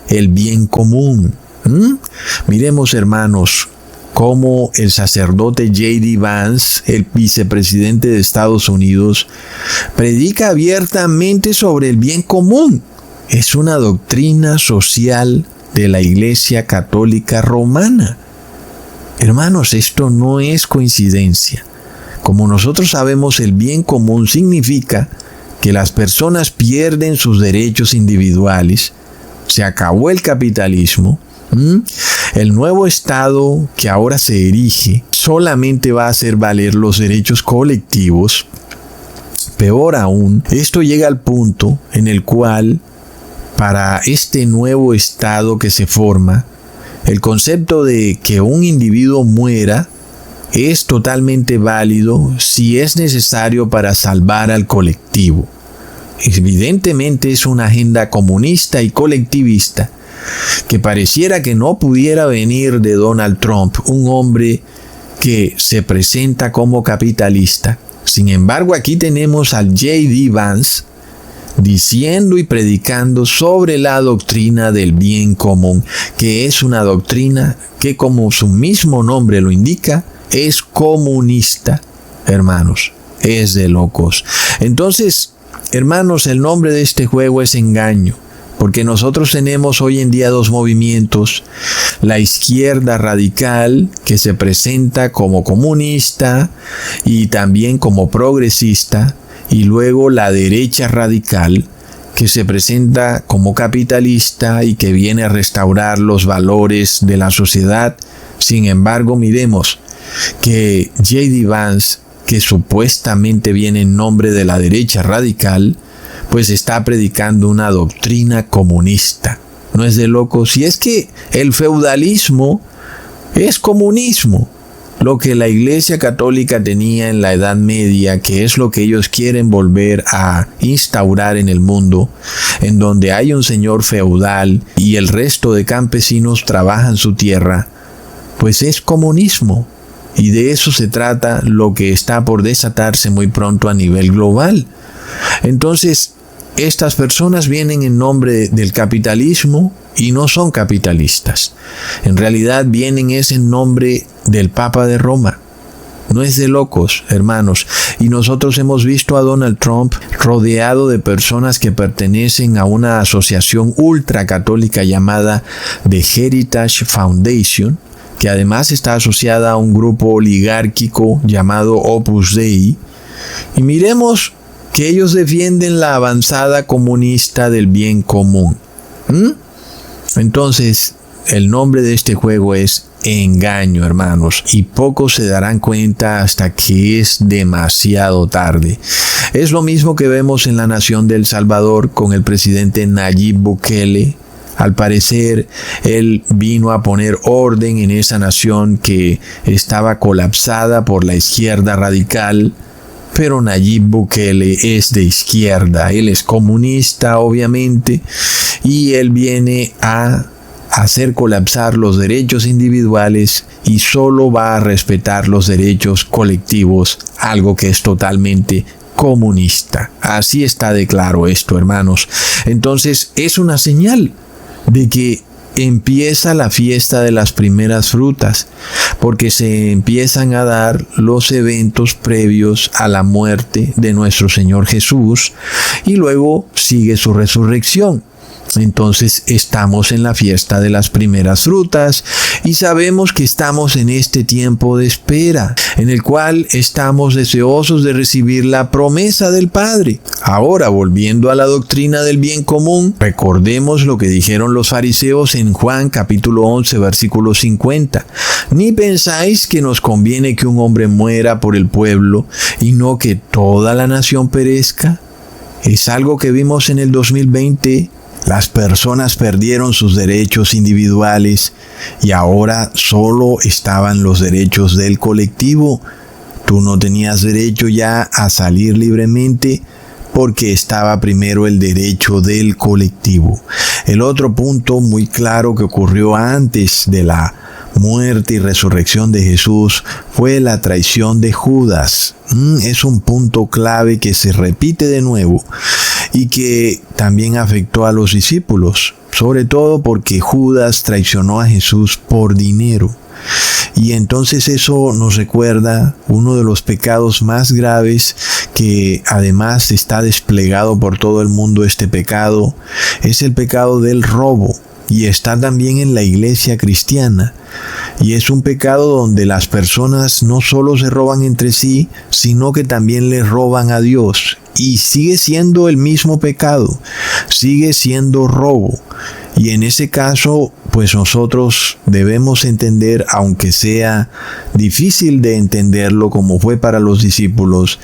el bien común. Miremos, hermanos, cómo el sacerdote J.D. Vance, el vicepresidente de Estados Unidos, predica abiertamente sobre el bien común. Es una doctrina social de la Iglesia Católica Romana. Hermanos, esto no es coincidencia. Como nosotros sabemos, el bien común significa que las personas pierden sus derechos individuales, se acabó el capitalismo. El nuevo Estado que ahora se erige solamente va a hacer valer los derechos colectivos. Peor aún, esto llega al punto en el cual, para este nuevo Estado que se forma, el concepto de que un individuo muera es totalmente válido si es necesario para salvar al colectivo. Evidentemente es una agenda comunista y colectivista que pareciera que no pudiera venir de Donald Trump, un hombre que se presenta como capitalista. Sin embargo, aquí tenemos al J.D. Vance diciendo y predicando sobre la doctrina del bien común, que es una doctrina que, como su mismo nombre lo indica, es comunista. Hermanos, es de locos. Entonces, hermanos, el nombre de este juego es engaño. Porque nosotros tenemos hoy en día dos movimientos: la izquierda radical, que se presenta como comunista y también como progresista, y luego la derecha radical, que se presenta como capitalista y que viene a restaurar los valores de la sociedad. Sin embargo, miremos que J.D. Vance, que supuestamente viene en nombre de la derecha radical, pues está predicando una doctrina comunista. No es de locos. Y es que el feudalismo es comunismo. Lo que la Iglesia Católica tenía en la Edad Media, que es lo que ellos quieren volver a instaurar en el mundo, en donde hay un señor feudal y el resto de campesinos trabajan su tierra, pues es comunismo. Y de eso se trata lo que está por desatarse muy pronto a nivel global. Entonces, estas personas vienen en nombre del capitalismo y no son capitalistas. En realidad vienen en nombre del Papa de Roma. No es de locos, hermanos. Y nosotros hemos visto a Donald Trump rodeado de personas que pertenecen a una asociación ultracatólica llamada The Heritage Foundation, que además está asociada a un grupo oligárquico llamado Opus Dei. Y miremos que ellos defienden la avanzada comunista del bien común. Entonces, el nombre de este juego es engaño, hermanos, y pocos se darán cuenta hasta que es demasiado tarde. Es lo mismo que vemos en la nación de El Salvador con el presidente Nayib Bukele. Al parecer, él vino a poner orden en esa nación que estaba colapsada por la izquierda radical. Pero Nayib Bukele es de izquierda, él es comunista obviamente, y él viene a hacer colapsar los derechos individuales y solo va a respetar los derechos colectivos, algo que es totalmente comunista. Así está de claro esto, hermanos. Entonces es una señal de que empieza la fiesta de las primeras frutas, porque se empiezan a dar los eventos previos a la muerte de nuestro Señor Jesús y luego sigue su resurrección. Entonces estamos en la fiesta de las primeras frutas y sabemos que estamos en este tiempo de espera, en el cual estamos deseosos de recibir la promesa del Padre. Ahora, volviendo a la doctrina del bien común, recordemos lo que dijeron los fariseos en Juan capítulo 11, versículo 50. Ni pensáis que nos conviene que un hombre muera por el pueblo y no que toda la nación perezca. Es algo que vimos en el 2020. Las personas perdieron sus derechos individuales y ahora solo estaban los derechos del colectivo. Tú no tenías derecho ya a salir libremente porque estaba primero el derecho del colectivo. El otro punto muy claro que ocurrió antes de la muerte y resurrección de Jesús fue la traición de Judas. Es un punto clave que se repite de nuevo. y que también afectó a los discípulos, sobre todo porque Judas traicionó a Jesús por dinero. Y entonces eso nos recuerda uno de los pecados más graves que además está desplegado por todo el mundo. Este pecado es el pecado del robo y está también en la iglesia cristiana. Y es un pecado donde las personas no solo se roban entre sí, sino que también le roban a Dios. Y sigue siendo el mismo pecado, sigue siendo robo. Y en ese caso, pues nosotros debemos entender, aunque sea difícil de entenderlo como fue para los discípulos,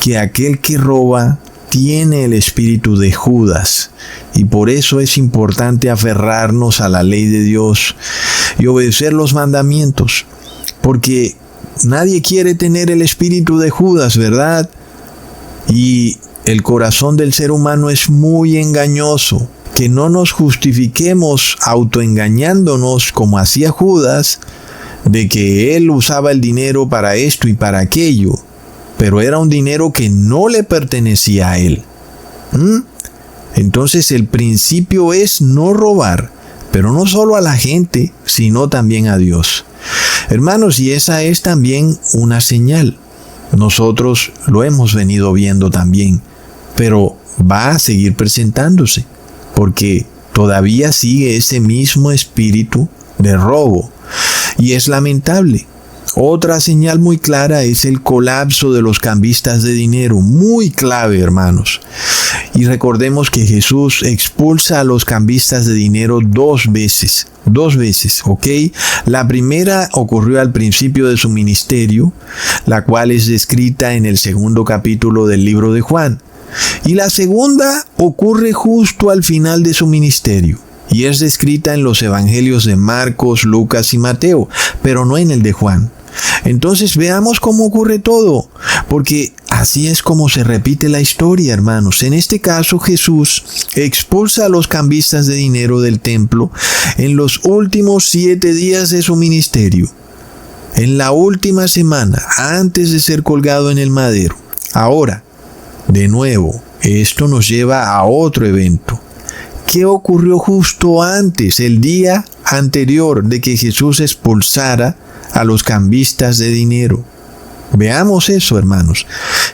que aquel que roba tiene el espíritu de Judas. Y por eso es importante aferrarnos a la ley de Dios y obedecer los mandamientos. Porque nadie quiere tener el espíritu de Judas, ¿verdad? Y el corazón del ser humano es muy engañoso. Que no nos justifiquemos autoengañándonos como hacía Judas, de que él usaba el dinero para esto y para aquello, pero era un dinero que no le pertenecía a él. Entonces el principio es no robar, pero no solo a la gente, sino también a Dios. Hermanos, y esa es también una señal. Nosotros lo hemos venido viendo también, pero va a seguir presentándose, porque todavía sigue ese mismo espíritu de robo. Y es lamentable. Otra señal muy clara es el colapso de los cambistas de dinero, muy clave, hermanos. Y recordemos que Jesús expulsa a los cambistas de dinero dos veces, ¿ok? La primera ocurrió al principio de su ministerio, la cual es descrita en el 2 capítulo del libro de Juan. Y la segunda ocurre justo al final de su ministerio, y es descrita en los evangelios de Marcos, Lucas y Mateo, pero no en el de Juan. Entonces veamos cómo ocurre todo, porque así es como se repite la historia, hermanos. En este caso, Jesús expulsa a los cambistas de dinero del templo en los últimos 7 días de su ministerio, en la última semana, antes de ser colgado en el madero. Ahora, de nuevo, esto nos lleva a otro evento. ¿Qué ocurrió justo antes, el día anterior de que Jesús expulsara a los cambistas de dinero? Veamos eso, hermanos.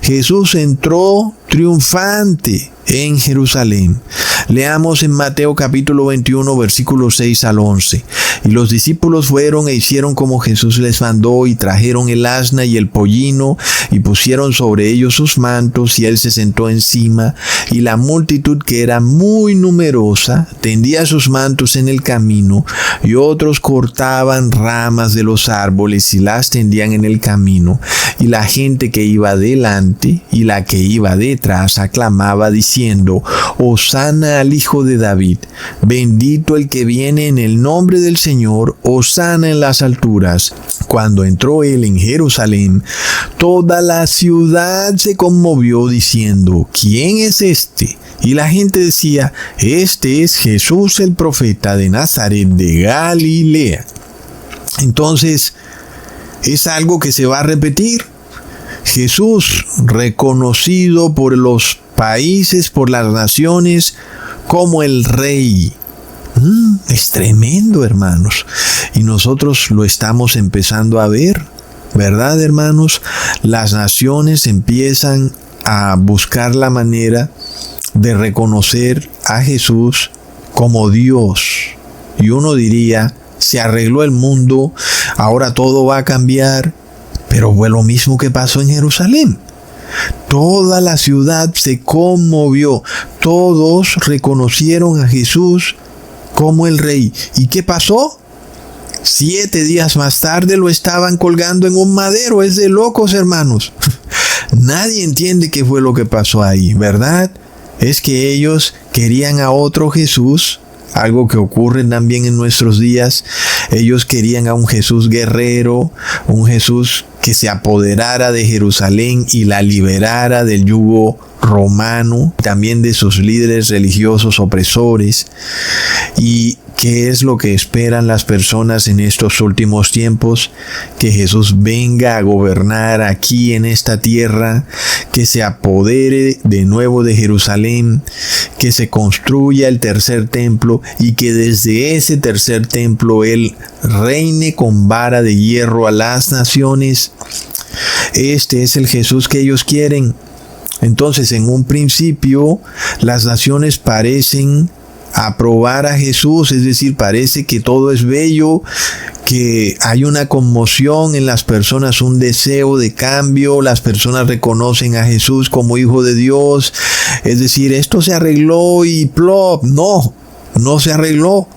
Jesús entró triunfante en Jerusalén. Leamos en Mateo capítulo 21, versículos 6 al 11. Y los discípulos fueron e hicieron como Jesús les mandó, y trajeron el asna y el pollino, y pusieron sobre ellos sus mantos, y él se sentó encima. Y la multitud, que era muy numerosa, tendía sus mantos en el camino, y otros cortaban ramas de los árboles y las tendían en el camino. Y la gente que iba delante y la que iba detrás aclamaba diciendo: Hosana al Hijo de David, bendito el que viene en el nombre del Señor, hosana en las alturas. Cuando entró él en Jerusalén, toda la ciudad se conmovió diciendo: ¿Quién es este? Y la gente decía: Este es Jesús el profeta de Nazaret de Galilea. Entonces, es algo que se va a repetir. Jesús, reconocido por los países, por las naciones, como el Rey. Es tremendo, hermanos. Y nosotros lo estamos empezando a ver, ¿verdad, hermanos? Las naciones empiezan a buscar la manera de reconocer a Jesús como Dios. Y uno diría: se arregló el mundo, ahora todo va a cambiar. Pero fue lo mismo que pasó en Jerusalén. Toda la ciudad se conmovió. Todos reconocieron a Jesús como el Rey. ¿Y qué pasó? 7 días más tarde lo estaban colgando en un madero. Es de locos, hermanos. Nadie entiende qué fue lo que pasó ahí, ¿verdad? Es que ellos querían a otro Jesús. Algo que ocurre también en nuestros días. Ellos querían a un Jesús guerrero, un Jesús que se apoderara de Jerusalén y la liberara del yugo romano, también de sus líderes religiosos opresores. ¿Y qué es lo que esperan las personas en estos últimos tiempos? Que Jesús venga a gobernar aquí en esta tierra, que se apodere de nuevo de Jerusalén, que se construya el tercer templo y que desde ese tercer templo Él reine con vara de hierro a las naciones. Este es el Jesús que ellos quieren. Entonces, en un principio, las naciones parecen aprobar a Jesús, es decir, parece que todo es bello, que hay una conmoción en las personas, un deseo de cambio, las personas reconocen a Jesús como Hijo de Dios, es decir, esto se arregló y plop, no se arregló,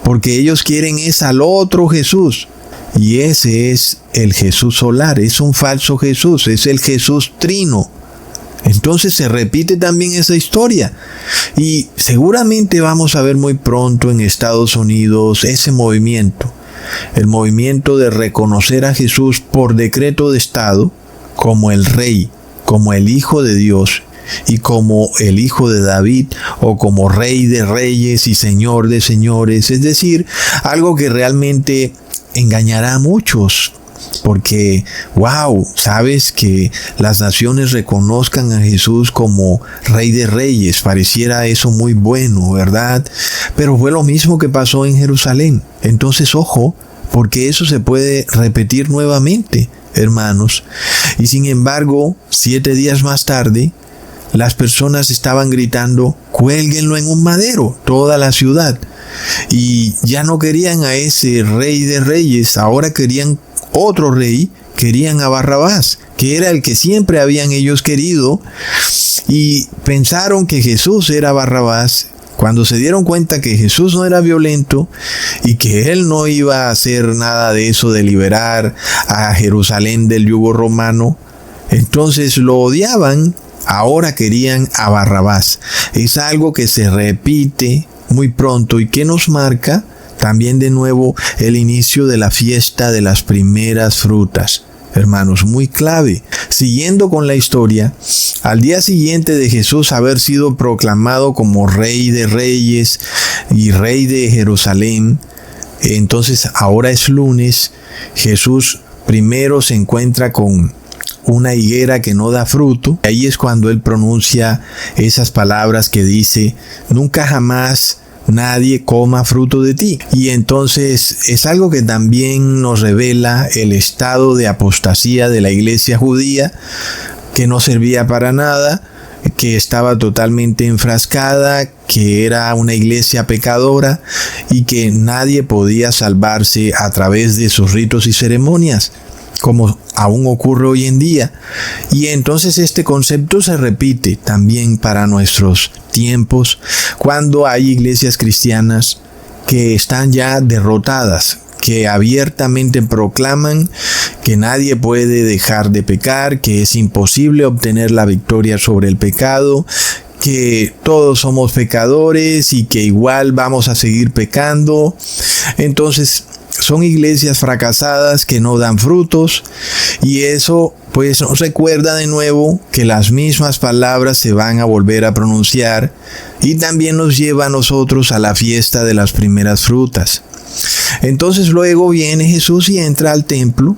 porque ellos quieren es al otro Jesús, y ese es el Jesús solar, es un falso Jesús, es el Jesús trino. Entonces se repite también esa historia y seguramente vamos a ver muy pronto en Estados Unidos ese movimiento, el movimiento de reconocer a Jesús por decreto de Estado como el Rey, como el Hijo de Dios y como el Hijo de David o como Rey de Reyes y Señor de Señores, es decir, algo que realmente engañará a muchos. Porque, sabes que las naciones reconozcan a Jesús como Rey de Reyes, pareciera eso muy bueno, ¿verdad? Pero fue lo mismo que pasó en Jerusalén. Entonces, ojo, porque eso se puede repetir nuevamente, hermanos. Y sin embargo, 7 días más tarde, las personas estaban gritando, cuélguenlo en un madero, toda la ciudad. Y ya no querían a ese Rey de Reyes, ahora querían otro rey, querían a Barrabás, que era el que siempre habían ellos querido, y pensaron que Jesús era Barrabás. Cuando se dieron cuenta que Jesús no era violento y que Él no iba a hacer nada de eso de liberar a Jerusalén del yugo romano, entonces lo odiaban, ahora querían a Barrabás. Es algo que se repite muy pronto y que nos marca también de nuevo el inicio de la fiesta de las primeras frutas. Hermanos, muy clave. Siguiendo con la historia, al día siguiente de Jesús haber sido proclamado como Rey de Reyes y Rey de Jerusalén, entonces ahora es lunes, Jesús primero se encuentra con una higuera que no da fruto. Ahí es cuando Él pronuncia esas palabras que dice, nunca jamás nadie coma fruto de ti. Y entonces es algo que también nos revela el estado de apostasía de la iglesia judía, que no servía para nada, que estaba totalmente enfrascada, que era una iglesia pecadora y que nadie podía salvarse a través de sus ritos y ceremonias, como aún ocurre hoy en día. Y entonces este concepto se repite también para nuestros tiempos, cuando hay iglesias cristianas que están ya derrotadas, que abiertamente proclaman que nadie puede dejar de pecar, que es imposible obtener la victoria sobre el pecado, que todos somos pecadores y que igual vamos a seguir pecando. Entonces son iglesias fracasadas que no dan frutos, y eso pues nos recuerda de nuevo que las mismas palabras se van a volver a pronunciar, y también nos lleva a nosotros a la fiesta de las primeras frutas. Entonces luego viene Jesús y entra al templo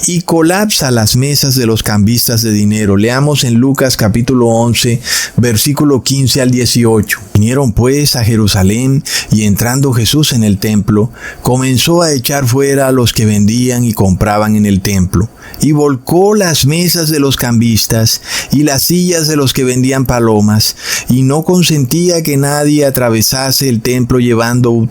y colapsa las mesas de los cambistas de dinero. Leamos en Lucas capítulo 11, versículo 15 al 18. Vinieron pues a Jerusalén, y entrando Jesús en el templo, comenzó a echar fuera a los que vendían y compraban en el templo, y volcó las mesas de los cambistas y las sillas de los que vendían palomas, y no consentía que nadie atravesase el templo llevando